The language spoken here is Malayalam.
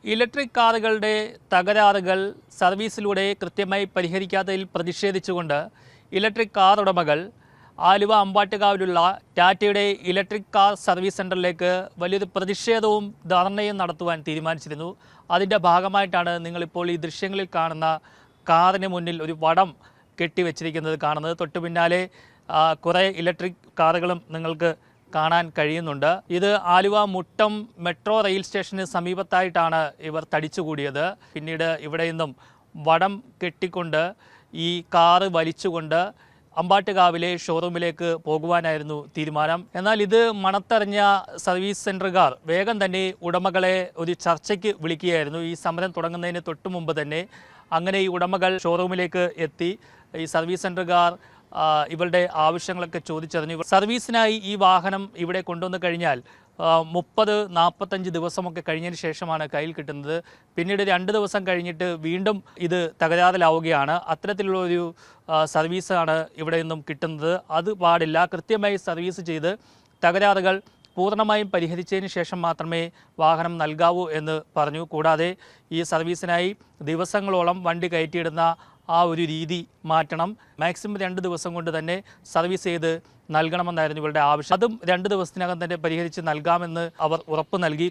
ഇലക്ട്രിക് കാറുകളുടെ തകരാറുകൾ സർവീസിലൂടെ കൃത്യമായി പരിഹരിക്കാത്തതിൽ പ്രതിഷേധിച്ചുകൊണ്ട് ഇലക്ട്രിക് കാർ ഉടമകൾ ആലുവ അമ്പാട്ടുകാവിലുള്ള ടാറ്റയുടെ ഇലക്ട്രിക് കാർ സർവീസ് സെൻ്ററിലേക്ക് വലിയൊരു പ്രതിഷേധവും ധർണയും നടത്തുവാൻ തീരുമാനിച്ചിരുന്നു. അതിൻ്റെ ഭാഗമായിട്ടാണ് നിങ്ങളിപ്പോൾ ഈ ദൃശ്യങ്ങളിൽ കാണുന്ന കാറിന് മുന്നിൽ ഒരു വടം കെട്ടിവെച്ചിരിക്കുന്നത് കാണുന്നത്. തൊട്ടു പിന്നാലെ കുറേ ഇലക്ട്രിക് കാറുകളും നിങ്ങൾക്ക് കാണാൻ കഴിയുന്നുണ്ട്. ഇത് ആലുവ മുട്ടം മെട്രോ റെയിൽ സ്റ്റേഷന് സമീപത്തായിട്ടാണ് ഇവർ തടിച്ചുകൂടിയത്. പിന്നീട് ഇവിടെ നിന്നും വടം കെട്ടിക്കൊണ്ട് ഈ കാറ് വലിച്ചുകൊണ്ട് അമ്പാട്ടുകാവിലെ ഷോറൂമിലേക്ക് പോകുവാനായിരുന്നു തീരുമാനം. എന്നാൽ ഇത് മണത്തറിഞ്ഞ സർവീസ് സെൻ്ററുകാർ വേഗം തന്നെ ഉടമകളെ ഒരു ചർച്ചയ്ക്ക് വിളിക്കുകയായിരുന്നു. ഈ സമരം തുടങ്ങുന്നതിന് തൊട്ടു മുമ്പ് തന്നെ അങ്ങനെ ഈ ഉടമകൾ ഷോറൂമിലേക്ക് എത്തി. ഈ സർവീസ് സെൻ്ററുകാർ ഇവരുടെ ആവശ്യങ്ങളൊക്കെ ചോദിച്ചറിഞ്ഞു. സർവീസിനായി ഈ വാഹനം ഇവിടെ കൊണ്ടുവന്ന് കഴിഞ്ഞാൽ 30-45 ദിവസമൊക്കെ കഴിഞ്ഞതിന് ശേഷമാണ് കയ്യിൽ കിട്ടുന്നത്. പിന്നീട് 2 ദിവസം കഴിഞ്ഞിട്ട് വീണ്ടും ഇത് തകരാറിലാവുകയാണ്. അത്തരത്തിലുള്ള ഒരു സർവീസാണ് ഇവിടെ നിന്നും കിട്ടുന്നത്. അത് പാടില്ല. കൃത്യമായി സർവീസ് ചെയ്ത് തകരാറുകൾ പൂർണ്ണമായും പരിഹരിച്ചതിന് ശേഷം മാത്രമേ വാഹനം നൽകാവൂ എന്ന് പറഞ്ഞു. കൂടാതെ ഈ സർവീസിനായി ദിവസങ്ങളോളം വണ്ടി കയറ്റിയിടുന്ന ആ ഒരു രീതി മാറ്റണം. മാക്സിമം 2 ദിവസം കൊണ്ട് തന്നെ സർവീസ് ചെയ്ത് നൽകണമെന്നായിരുന്നു ഇവരുടെ ആവശ്യം. അതും 2 ദിവസത്തിനകം തന്നെ പരിഹരിച്ച് നൽകാമെന്ന് അവർ ഉറപ്പ് നൽകി.